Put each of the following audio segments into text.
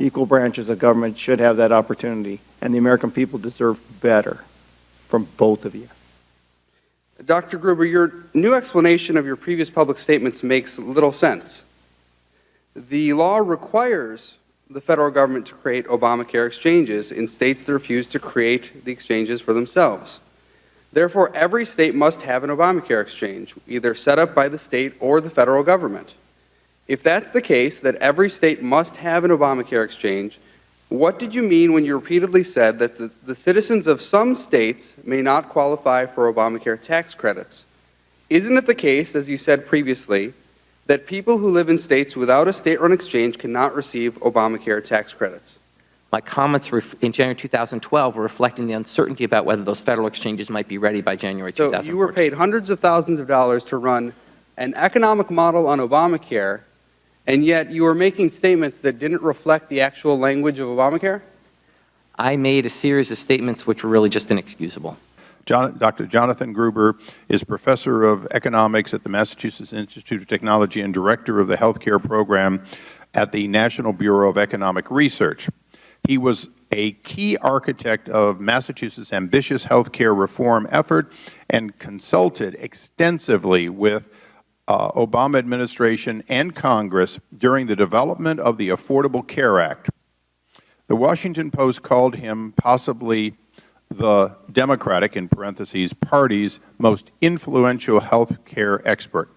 equal branches of government should have that opportunity, and the American people deserve better from both of you. Dr. Gruber, your new explanation of your previous public statements makes little sense. The law requires the federal government to create Obamacare exchanges in states that refuse to create the exchanges for themselves. Therefore, every state must have an Obamacare exchange, either set up by the state or the federal government. If that's the case, that every state must have an Obamacare exchange, what did you mean when you repeatedly said that the citizens of some states may not qualify for Obamacare tax credits? Isn't it the case, as you said previously, that people who live in states without a state-run exchange cannot receive Obamacare tax credits? My comments in January 2012 were reflecting the uncertainty about whether those federal exchanges might be ready by January 2014. So you were paid hundreds of thousands of dollars to run an economic model on Obamacare, and yet you were making statements that didn't reflect the actual language of Obamacare? I made a series of statements which were really just inexcusable. Dr. Jonathan Gruber is professor of economics at the Massachusetts Institute of Technology and director of the healthcare program at the National Bureau of Economic Research. He was a key architect of Massachusetts' ambitious healthcare reform effort and consulted extensively with Obama administration and Congress during the development of the Affordable Care Act. The Washington Post called him possibly the Democratic, in parentheses, party's most influential health care expert.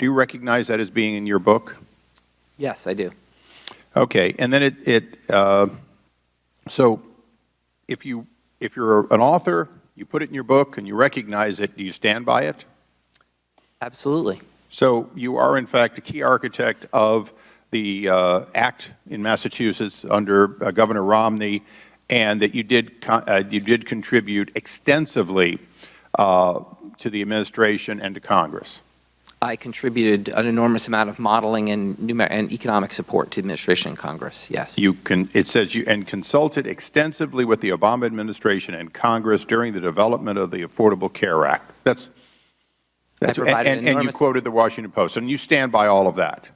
Do you recognize that as being in your book? Yes, I do. Okay, and then so if you're an author, you put it in your book and you recognize it, do you stand by it? Absolutely. So you are, in fact, a key architect of the act in Massachusetts under Governor Romney, and that you did contribute extensively to the administration and to Congress. I contributed an enormous amount of modeling and economic support to administration and Congress, yes. It says you consulted extensively with the Obama administration and Congress during the development of the Affordable Care Act. And you quoted the Washington Post, and you stand by all of that.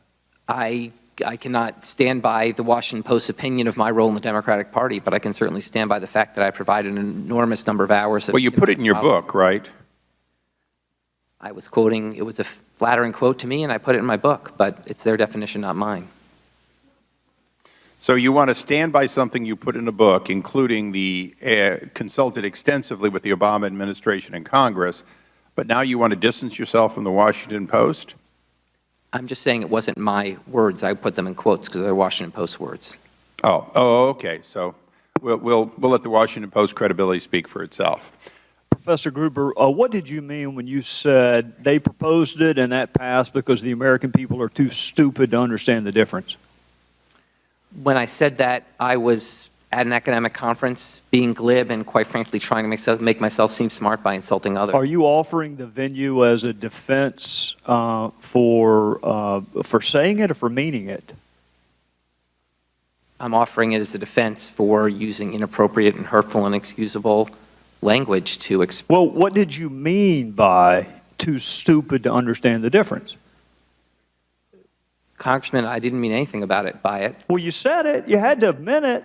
I cannot stand by the Washington Post's opinion of my role in the Democratic Party, but I can certainly stand by the fact that I provided an enormous number of hours of— Well, you put it in your book, right? I was quoting, it was a flattering quote to me, and I put it in my book, but it's their definition, not mine. So you want to stand by something you put in a book, including the consulted extensively with the Obama administration and Congress, but now you want to distance yourself from the Washington Post? I'm just saying it wasn't my words. I put them in quotes because they're Washington Post words. Oh, okay. So we'll let the Washington Post credibility speak for itself. Professor Gruber, what did you mean when you said they proposed it and that passed because the American people are too stupid to understand the difference? When I said that, I was at an academic conference being glib and, quite frankly, trying to make myself seem smart by insulting others. Are you offering the venue as a defense for saying it or for meaning it? I'm offering it as a defense for using inappropriate and hurtful and inexcusable language to express. Well, what did you mean by too stupid to understand the difference? Congressman, I didn't mean anything by it. Well, you said it. You had to admit it.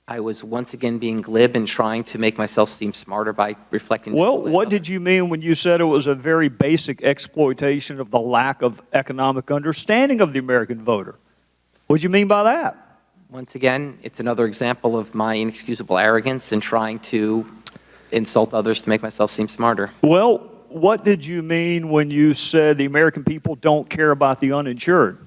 I was once again being glib and trying to make myself seem smarter by reflecting. Well, what did you mean when you said it was a very basic exploitation of the lack of economic understanding of the American voter? What did you mean by that? Once again, it's another example of my inexcusable arrogance in trying to insult others to make myself seem smarter. Well, what did you mean when you said the American people don't care about the uninsured?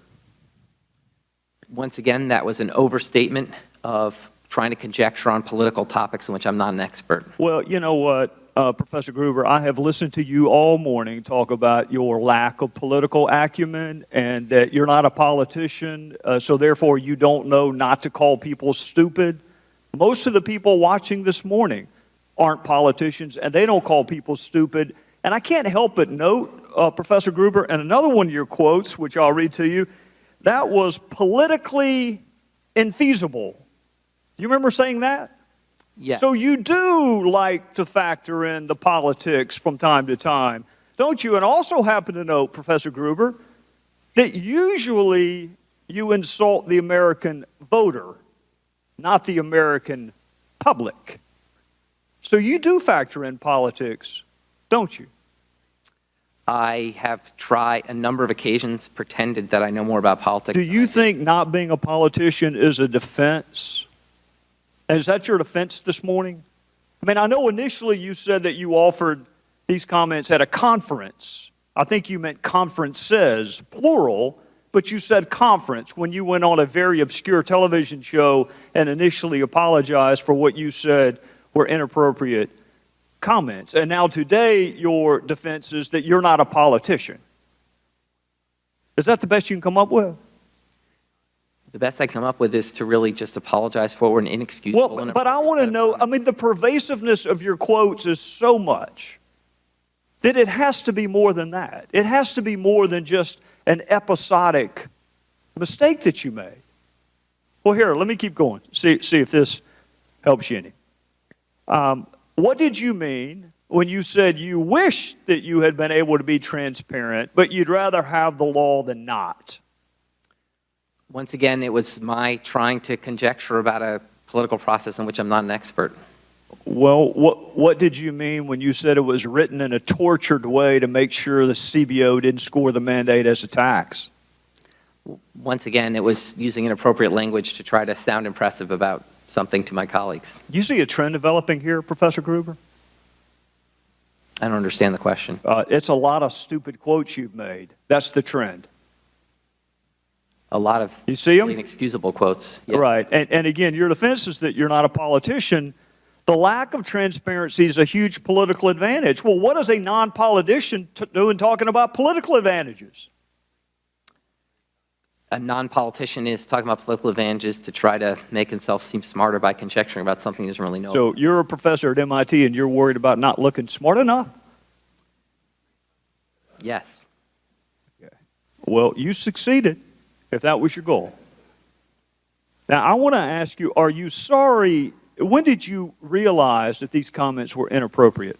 Once again, that was an overstatement of trying to conjecture on political topics in which I'm not an expert. Well, you know what, Professor Gruber, I have listened to you all morning talk about your lack of political acumen and that you're not a politician, so therefore you don't know not to call people stupid. Most of the people watching this morning aren't politicians, and they don't call people stupid. And I can't help but note, Professor Gruber, and another one of your quotes, which I'll read to you, that was politically infeasible. You remember saying that? Yes. So you do like to factor in the politics from time to time, don't you? And also happen to note, Professor Gruber, that usually you insult the American voter not the American public. So you do factor in politics, don't you? I have tried a number of occasions, pretended that I know more about politics. Do you think not being a politician is a defense? And is that your defense this morning? I mean, I know initially you said that you offered these comments at a conference. I think you meant conferences, plural, but you said conference when you went on a very obscure television show and initially apologized for what you said were inappropriate comments. And now today your defense is that you're not a politician. Is that the best you can come up with? The best I come up with is to really just apologize for an inexcusable. Well, but I want to know, I mean, the pervasiveness of your quotes is so much that it has to be more than that. It has to be more than just an episodic mistake that you made. Well, here, let me keep going. See if this helps you any. What did you mean when you said you wish that you had been able to be transparent, but you'd rather have the law than not? Once again, it was my trying to conjecture about a political process in which I'm not an expert. Well, what did you mean when you said it was written in a tortured way to make sure the CBO didn't score the mandate as a tax? Once again, it was using inappropriate language to try to sound impressive about something to my colleagues. You see a trend developing here, Professor Gruber? I don't understand the question. It's a lot of stupid quotes you've made. That's the trend. A lot of You see 'em? inexcusable quotes. Yeah. Right. And again, your defense is that you're not a politician. The lack of transparency is a huge political advantage. Well, what does a non-politician do in talking about political advantages? A non-politician is talking about political advantages to try to make himself seem smarter by conjecturing about something he doesn't really know. So you're a professor at MIT and you're worried about not looking smart enough? Yes. Well, you succeeded, if that was your goal. Now, I want to ask you, are you sorry? When did you realize that these comments were inappropriate?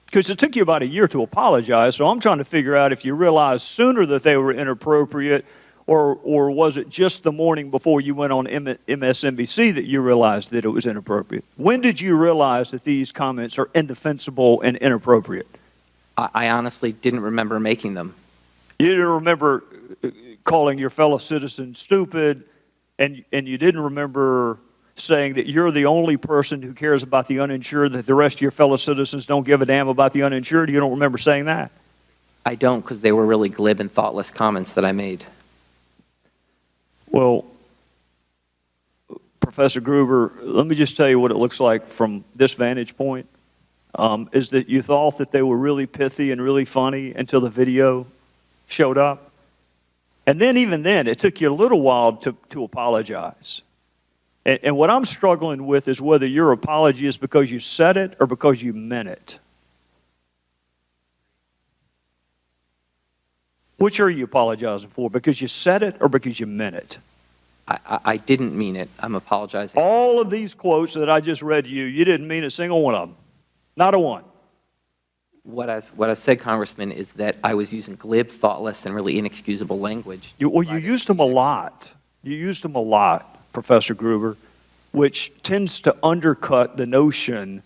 Because it took you about a year to apologize, so I'm trying to figure out if you realized sooner that they were inappropriate, or was it just the morning before you went on MSNBC that you realized that it was inappropriate? When did you realize that these comments are indefensible and inappropriate? I honestly didn't remember making them. You didn't remember calling your fellow citizens stupid, and you didn't remember saying that you're the only person who cares about the uninsured, that the rest of your fellow citizens don't give a damn about the uninsured? You don't remember saying that? I don't, because they were really glib and thoughtless comments that I made. Well, Professor Gruber, let me just tell you what it looks like from this vantage point, is that you thought that they were really pithy and really funny until the video showed up. And then even then, it took you a little while to apologize. And what I'm struggling with is whether your apology is because you said it or because you meant it. Which are you apologizing for? Because you said it or because you meant it? I didn't mean it. I'm apologizing. All of these quotes that I just read to you, you didn't mean a single one of them. Not a one. What I said, Congressman, is that I was using glib, thoughtless, and really inexcusable language. You used them a lot. You used them a lot, Professor Gruber, which tends to undercut the notion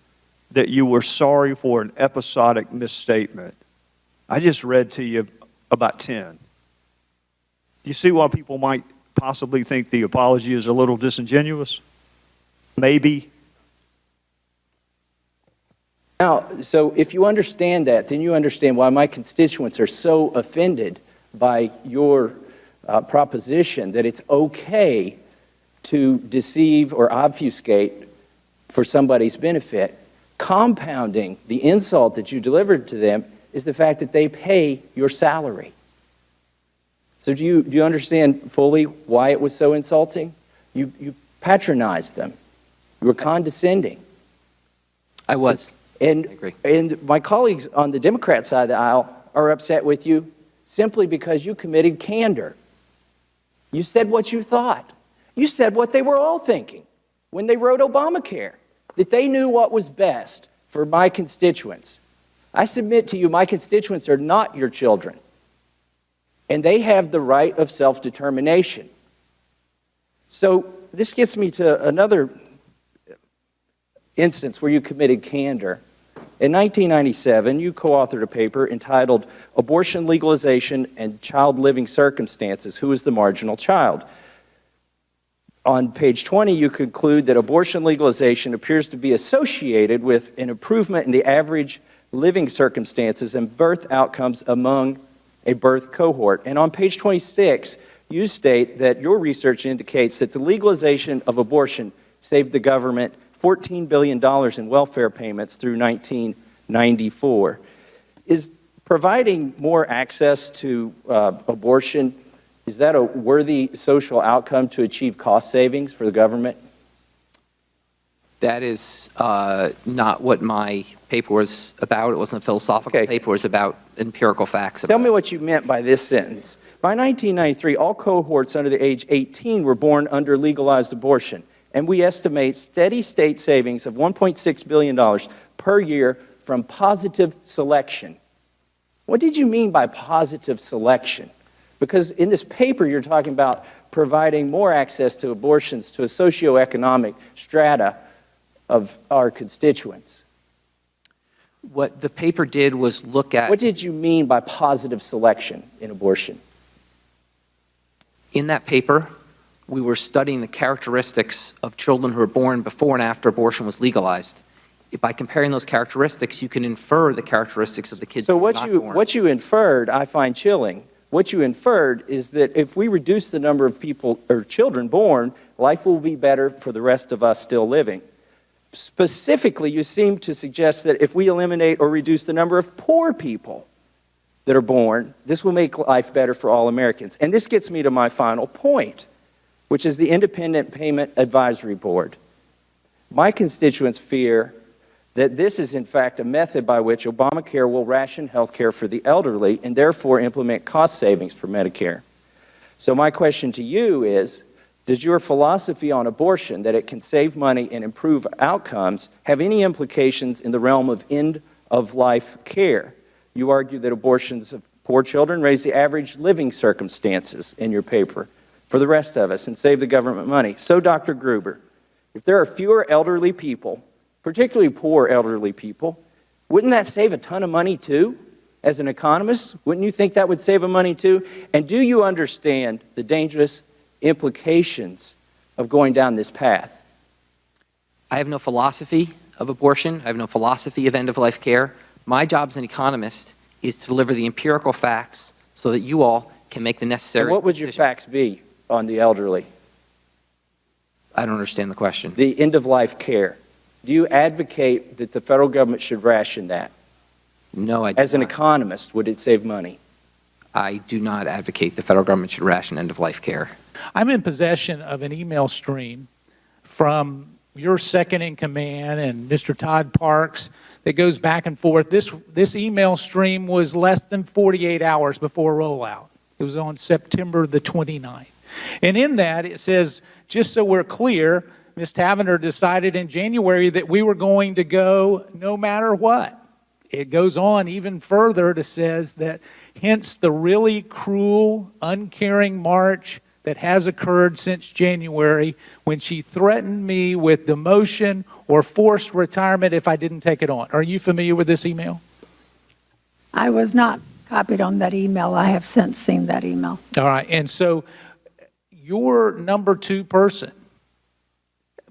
that you were sorry for an episodic misstatement. I just read to you about 10. You see why people might possibly think the apology is a little disingenuous? Maybe. Now, so if you understand that, then you understand why my constituents are so offended by your proposition that it's okay to deceive or obfuscate for somebody's benefit. Compounding the insult that you delivered to them is the fact that they pay your salary. So do you understand fully why it was so insulting? You patronized them. You were condescending. I was. And, I agree. and my colleagues on the Democrat side of the aisle are upset with you simply because you committed candor. You said what you thought. You said what they were all thinking when they wrote Obamacare, that they knew what was best for my constituents. I submit to you, my constituents are not your children, and they have the right of self-determination. So this gets me to another instance where you committed candor. In 1997, you co-authored a paper entitled Abortion Legalization and Child Living Circumstances, Who is the Marginal Child? On page 20, you conclude that abortion legalization appears to be associated with an improvement in the average living circumstances and birth outcomes among a birth cohort. And on page 26, you state that your research indicates that the legalization of abortion saved the government $14 billion in welfare payments through 1994. Is providing more access to abortion, is that a worthy social outcome to achieve cost savings for the government? That is not what my paper was about. It wasn't a philosophical Okay. paper. It was about empirical facts. Tell me what you meant by this sentence. By 1993, all cohorts under the age 18 were born under legalized abortion, and we estimate steady state savings of $1.6 billion per year from positive selection. What did you mean by positive selection? Because in this paper, you're talking about providing more access to abortions to a socioeconomic strata of our constituents. What the paper did was look at... What did you mean by positive selection in abortion? In that paper, we were studying the characteristics of children who were born before and after abortion was legalized. By comparing those characteristics, you can infer the characteristics of the kids So who were not born. what you inferred, I find chilling. What you inferred is that if we reduce the number of people or children born, life will be better for the rest of us still living. Specifically, you seem to suggest that if we eliminate or reduce the number of poor people that are born, this will make life better for all Americans. And this gets me to my final point, which is the Independent Payment Advisory Board. My constituents fear that this is in fact a method by which Obamacare will ration health care for the elderly and therefore implement cost savings for Medicare. So my question to you is, does your philosophy on abortion, that it can save money and improve outcomes, have any implications in the realm of end-of-life care? You argue that abortions of poor children raise the average living circumstances in your paper for the rest of us and save the government money. So, Dr. Gruber, if there are fewer elderly people, particularly poor elderly people, wouldn't that save a ton of money too? As an economist, wouldn't you think that would save money too? And do you understand the dangerous implications of going down this path? I have no philosophy of abortion. I have no philosophy of end-of-life care. My job as an economist is to deliver the empirical facts so that you all can make the necessary And what would your decisions. facts be on the elderly? I don't understand the question. The end-of-life care. Do you advocate that the federal government should ration that? No, I do As an not. economist, would it save money? I do not advocate the federal government should ration end-of-life care. I'm in possession of an email stream from your second in command and Mr. Todd Parks that goes back and forth. This email stream was less than 48 hours before rollout. It was on September the 29th. And in that, it says, just so we're clear, Ms. Tavener decided in January that we were going to go no matter what. It goes on even further to says that hence the really cruel, uncaring march that has occurred since January when she threatened me with demotion or forced retirement if I didn't take it on. Are you familiar with this email? I was not copied on that email. I have since seen that email. All right, and so your number two person,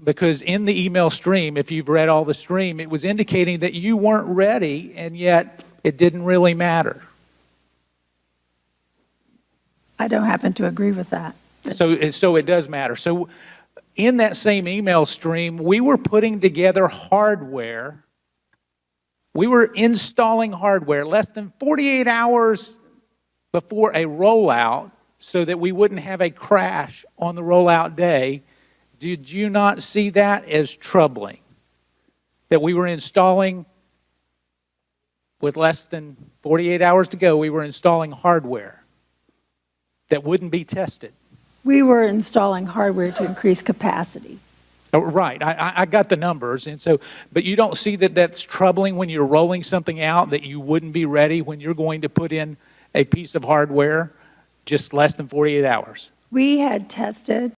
because in the email stream, if you've read all the stream, it was indicating that you weren't ready, and yet it didn't really matter. I don't happen to agree with that. So it does matter. So in that same email stream, we were putting together hardware. We were installing hardware less than 48 hours before a rollout so that we wouldn't have a crash on the rollout day. Did you not see that as troubling? That we were installing, with less than 48 hours to go, we were installing hardware that wouldn't be tested. We were installing hardware to increase capacity. Oh, right, I got the numbers, and so, but you don't see that that's troubling when you're rolling something out that you wouldn't be ready when you're going to put in a piece of hardware just less than 48 hours? We had tested